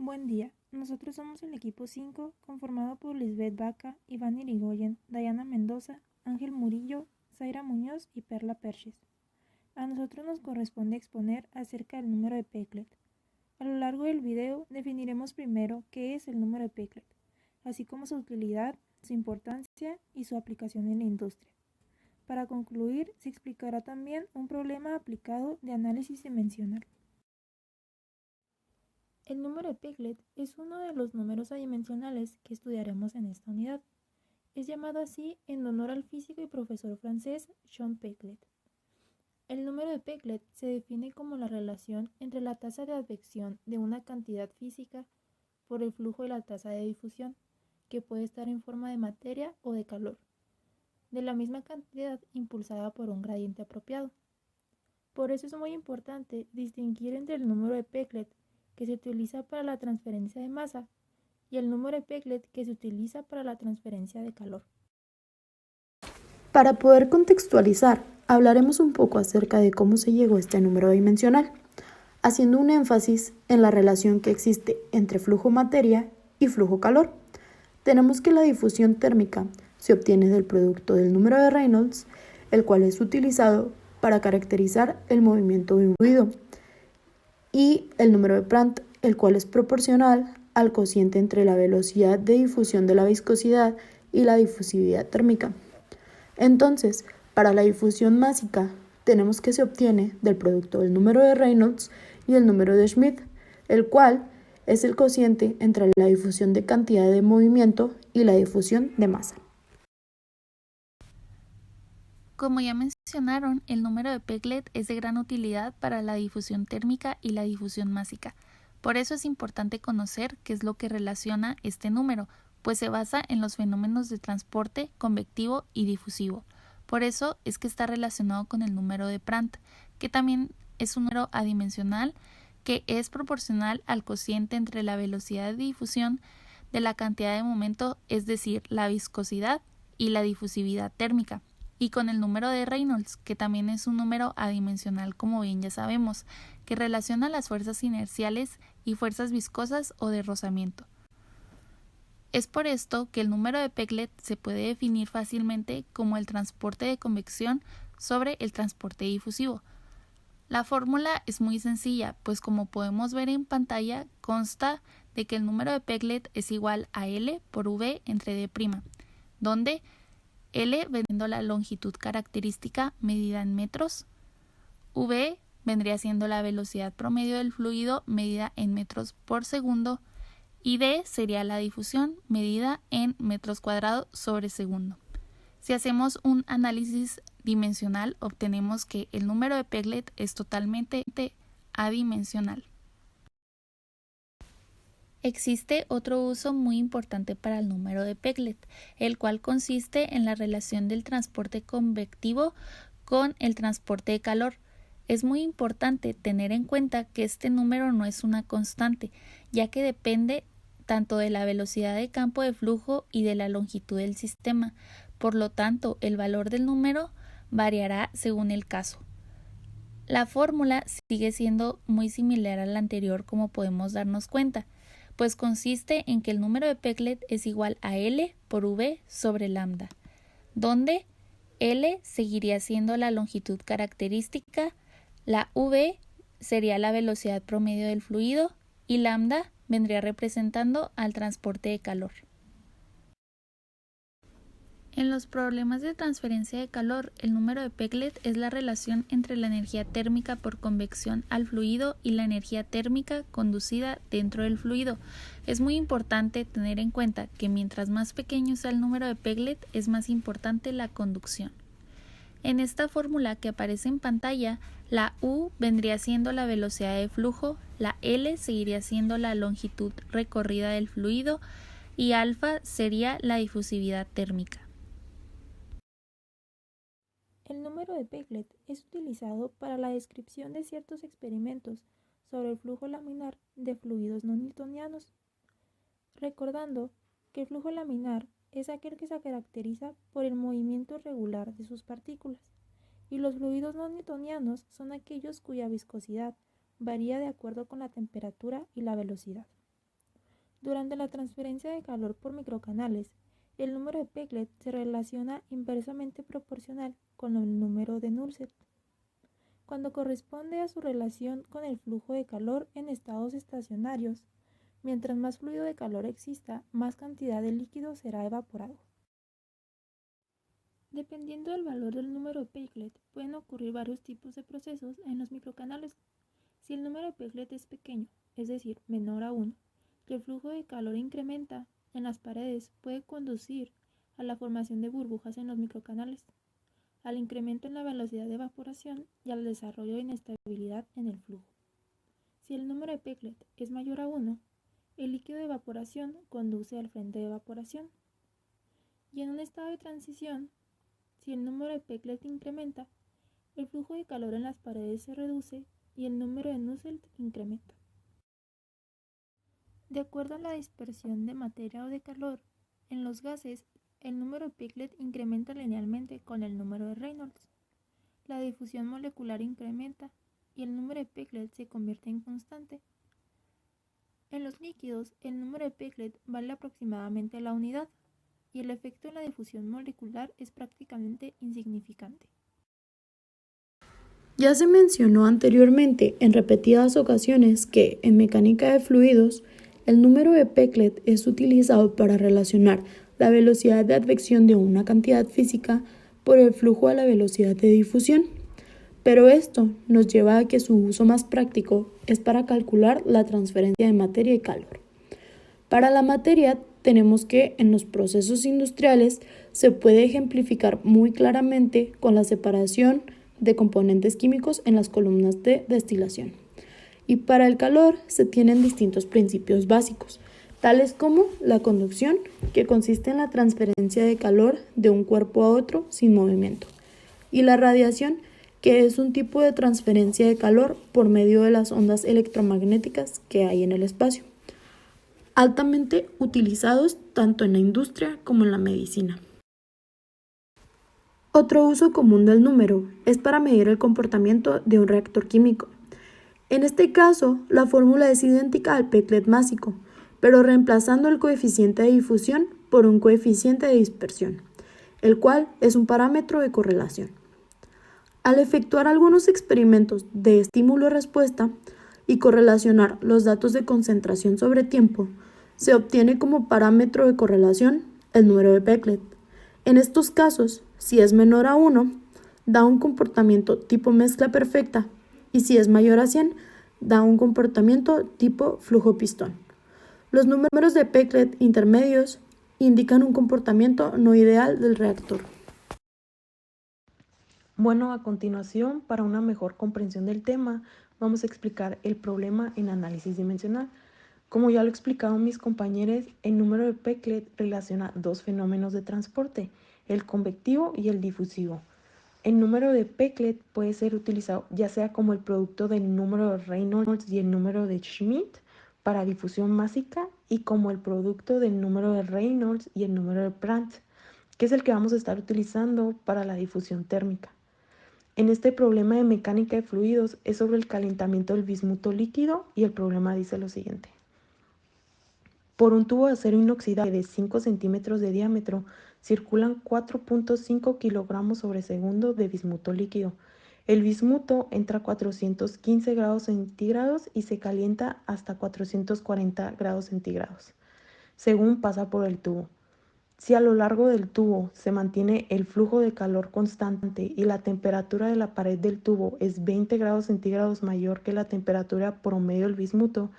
Buen día, nosotros somos el equipo 5, conformado por Lisbeth Vaca, Iván Irigoyen, Dayana Mendoza, Ángel Murillo, Zaira Muñoz y Perla Perches. A nosotros nos corresponde exponer acerca del número de Peclet. A lo largo del video definiremos primero qué es el número de Peclet, así como su utilidad, su importancia y su aplicación en la industria. Para concluir, se explicará también un problema aplicado de análisis dimensional. El número de Peclet es uno de los números adimensionales que estudiaremos en esta unidad. Es llamado así en honor al físico y profesor francés Jean Peclet. El número de Peclet se define como la relación entre la tasa de advección de una cantidad física por el flujo de la tasa de difusión, que puede estar en forma de materia o de calor, de la misma cantidad impulsada por un gradiente apropiado. Por eso es muy importante distinguir entre el número de Peclet que se utiliza para la transferencia de masa y el número de Peclet que se utiliza para la transferencia de calor. Para poder contextualizar, hablaremos un poco acerca de cómo se llegó a este número dimensional, haciendo un énfasis en la relación que existe entre flujo materia y flujo calor. Tenemos que la difusión térmica se obtiene del producto del número de Reynolds, el cual es utilizado para caracterizar el movimiento de un fluido, y el número de Prandtl, el cual es proporcional al cociente entre la velocidad de difusión de la viscosidad y la difusividad térmica. Entonces, para la difusión másica, tenemos que se obtiene del producto del número de Reynolds y el número de Schmidt, el cual es el cociente entre la difusión de cantidad de movimiento y la difusión de masa. Como ya mencionaron, el número de Peclet es de gran utilidad para la difusión térmica y la difusión másica. Por eso es importante conocer qué es lo que relaciona este número, pues se basa en los fenómenos de transporte convectivo y difusivo. Por eso es que está relacionado con el número de Prandtl, que también es un número adimensional que es proporcional al cociente entre la velocidad de difusión de la cantidad de momento, es decir, la viscosidad y la difusividad térmica, y con el número de Reynolds, que también es un número adimensional, como bien ya sabemos, que relaciona las fuerzas inerciales y fuerzas viscosas o de rozamiento. Es por esto que el número de Peclet se puede definir fácilmente como el transporte de convección sobre el transporte difusivo. La fórmula es muy sencilla, pues como podemos ver en pantalla, consta de que el número de Peclet es igual a L por V entre D', donde L siendo la longitud característica medida en metros, V vendría siendo la velocidad promedio del fluido medida en metros por segundo y D sería la difusión medida en metros cuadrados sobre segundo. Si hacemos un análisis dimensional, obtenemos que el número de Peclet es totalmente adimensional. Existe otro uso muy importante para el número de Peclet, el cual consiste en la relación del transporte convectivo con el transporte de calor. Es muy importante tener en cuenta que este número no es una constante, ya que depende tanto de la velocidad de campo de flujo y de la longitud del sistema. Por lo tanto, el valor del número variará según el caso. La fórmula sigue siendo muy similar a la anterior, como podemos darnos cuenta, pues consiste en que el número de Peclet es igual a L por V sobre lambda, donde L seguiría siendo la longitud característica, la V sería la velocidad promedio del fluido y lambda vendría representando al transporte de calor. En los problemas de transferencia de calor, el número de Peclet es la relación entre la energía térmica por convección al fluido y la energía térmica conducida dentro del fluido. Es muy importante tener en cuenta que mientras más pequeño sea el número de Peclet, es más importante la conducción. En esta fórmula que aparece en pantalla, la U vendría siendo la velocidad de flujo, la L seguiría siendo la longitud recorrida del fluido y alfa sería la difusividad térmica. El número de Peclet es utilizado para la descripción de ciertos experimentos sobre el flujo laminar de fluidos no newtonianos, recordando que el flujo laminar es aquel que se caracteriza por el movimiento regular de sus partículas, y los fluidos no newtonianos son aquellos cuya viscosidad varía de acuerdo con la temperatura y la velocidad. Durante la transferencia de calor por microcanales, el número de Peclet se relaciona inversamente proporcional con el número de Nulset, cuando corresponde a su relación con el flujo de calor en estados estacionarios. Mientras más fluido de calor exista, más cantidad de líquido será evaporado. Dependiendo del valor del número de Peclet, pueden ocurrir varios tipos de procesos en los microcanales. Si el número de Peclet es pequeño, es decir, menor a 1, y el flujo de calor incrementa en las paredes, puede conducir a la formación de burbujas en los microcanales, al incremento en la velocidad de evaporación y al desarrollo de inestabilidad en el flujo. Si el número de Peclet es mayor a 1, el líquido de evaporación conduce al frente de evaporación. Y en un estado de transición, si el número de Peclet incrementa, el flujo de calor en las paredes se reduce y el número de Nusselt incrementa. De acuerdo a la dispersión de materia o de calor, en los gases, el número de Peclet incrementa linealmente con el número de Reynolds. La difusión molecular incrementa y el número de Peclet se convierte en constante. En los líquidos, el número de Peclet vale aproximadamente la unidad y el efecto en la difusión molecular es prácticamente insignificante. Ya se mencionó anteriormente en repetidas ocasiones que, en mecánica de fluidos, el número de Peclet es utilizado para relacionar la velocidad de advección de una cantidad física por el flujo a la velocidad de difusión. Pero esto nos lleva a que su uso más práctico es para calcular la transferencia de materia y calor. Para la materia tenemos que en los procesos industriales se puede ejemplificar muy claramente con la separación de componentes químicos en las columnas de destilación. Y para el calor se tienen distintos principios básicos, tales como la conducción, que consiste en la transferencia de calor de un cuerpo a otro sin movimiento, y la radiación, que es un tipo de transferencia de calor por medio de las ondas electromagnéticas que hay en el espacio, altamente utilizados tanto en la industria como en la medicina. Otro uso común del número es para medir el comportamiento de un reactor químico. En este caso, la fórmula es idéntica al Peclet másico, pero reemplazando el coeficiente de difusión por un coeficiente de dispersión, el cual es un parámetro de correlación. Al efectuar algunos experimentos de estímulo-respuesta y correlacionar los datos de concentración sobre tiempo, se obtiene como parámetro de correlación el número de Peclet. En estos casos, si es menor a 1, da un comportamiento tipo mezcla perfecta, y si es mayor a 100, da un comportamiento tipo flujo pistón. Los números de Peclet intermedios indican un comportamiento no ideal del reactor. Bueno, a continuación, para una mejor comprensión del tema, vamos a explicar el problema en análisis dimensional. Como ya lo explicaron mis compañeros, el número de Peclet relaciona dos fenómenos de transporte, el convectivo y el difusivo. El número de Peclet puede ser utilizado ya sea como el producto del número de Reynolds y el número de Schmidt para difusión másica y como el producto del número de Reynolds y el número de Brandt, que es el que vamos a estar utilizando para la difusión térmica. En este problema de mecánica de fluidos es sobre el calentamiento del bismuto líquido y el problema dice lo siguiente. Por un tubo de acero inoxidable de 5 centímetros de diámetro circulan 4.5 kilogramos sobre segundo de bismuto líquido. El bismuto entra a 415 grados centígrados y se calienta hasta 440 grados centígrados, según pasa por el tubo. Si a lo largo del tubo se mantiene el flujo de calor constante y la temperatura de la pared del tubo es 20 grados centígrados mayor que la temperatura promedio del bismuto,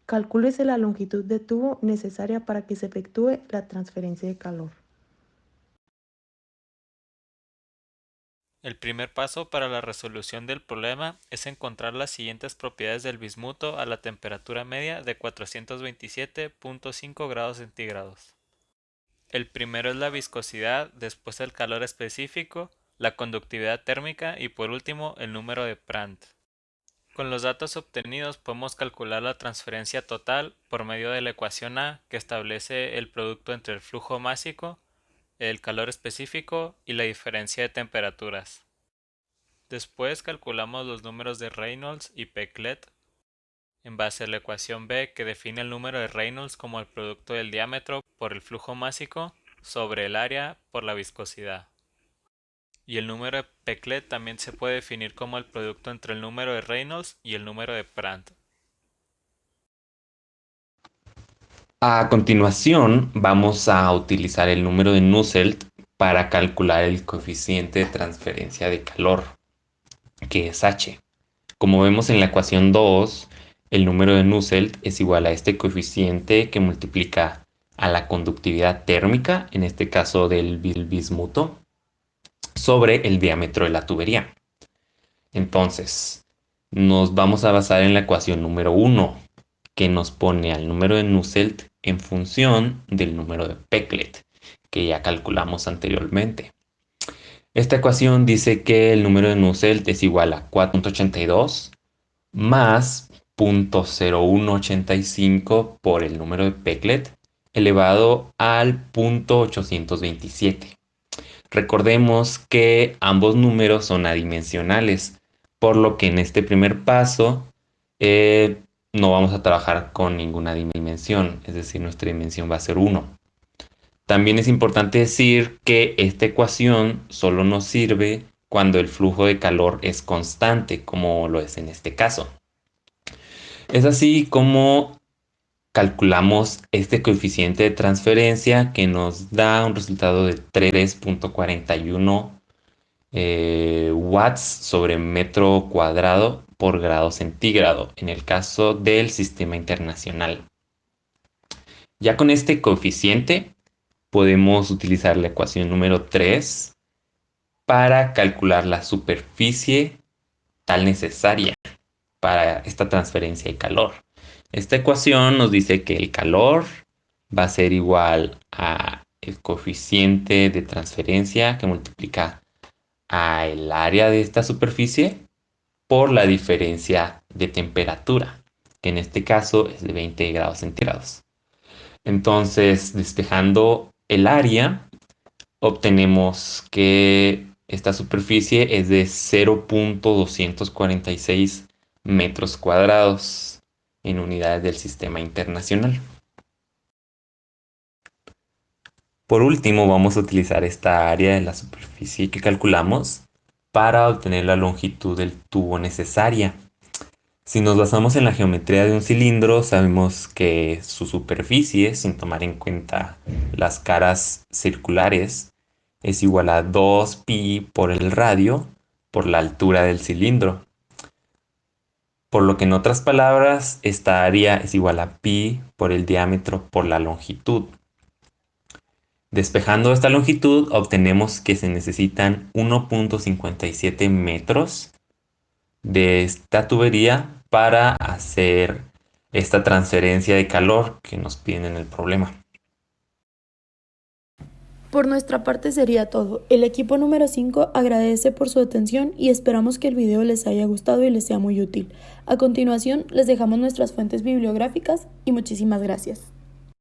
calcúlese la longitud de tubo necesaria para que se efectúe la transferencia de calor. El primer paso para la resolución del problema es encontrar las siguientes propiedades del bismuto a la temperatura media de 427.5 grados centígrados. El primero es la viscosidad, después el calor específico, la conductividad térmica y por último el número de Prandtl. Con los datos obtenidos podemos calcular la transferencia total por medio de la ecuación A, que establece el producto entre el flujo másico, el calor específico y la diferencia de temperaturas. Después calculamos los números de Reynolds y Peclet. en base a la ecuación B que define el número de Reynolds como el producto del diámetro por el flujo másico sobre el área por la viscosidad. Y el número de Peclet también se puede definir como el producto entre el número de Reynolds y el número de Prandtl. A continuación, vamos a utilizar el número de Nusselt para calcular el coeficiente de transferencia de calor, que es H. Como vemos en la ecuación 2, el número de Nusselt es igual a este coeficiente que multiplica a la conductividad térmica, en este caso del bismuto, sobre el diámetro de la tubería. Entonces, nos vamos a basar en la ecuación número 1, que nos pone al número de Nusselt en función del número de Peclet, que ya calculamos anteriormente. Esta ecuación dice que el número de Nusselt es igual a 4.82 más 0.0185 por el número de Peclet elevado al 0.827. Recordemos que ambos números son adimensionales, por lo que en este primer paso no vamos a trabajar con ninguna dimensión, es decir, nuestra dimensión va a ser 1. También es importante decir que esta ecuación solo nos sirve cuando el flujo de calor es constante, como lo es en este caso. Es así como calculamos este coeficiente de transferencia que nos da un resultado de 3.41 watts sobre metro cuadrado por grado centígrado en el caso del sistema internacional. Ya con este coeficiente podemos utilizar la ecuación número 3 para calcular la superficie tal necesaria para esta transferencia de calor. Esta ecuación nos dice que el calor va a ser igual a el coeficiente de transferencia que multiplica a el área de esta superficie por la diferencia de temperatura, que en este caso es de 20 grados centígrados. Entonces, despejando el área, obtenemos que esta superficie es de 0.246 metros cuadrados en unidades del sistema internacional. Por último, vamos a utilizar esta área de la superficie que calculamos para obtener la longitud del tubo necesaria. Si nos basamos en la geometría de un cilindro, sabemos que su superficie, sin tomar en cuenta las caras circulares, es igual a 2pi por el radio por la altura del cilindro. Por lo que en otras palabras, esta área es igual a pi por el diámetro por la longitud. Despejando esta longitud, obtenemos que se necesitan 1.57 metros de esta tubería para hacer esta transferencia de calor que nos piden en el problema. Por nuestra parte sería todo. El equipo número 5 agradece por su atención y esperamos que el video les haya gustado y les sea muy útil. A continuación, les dejamos nuestras fuentes bibliográficas y muchísimas gracias.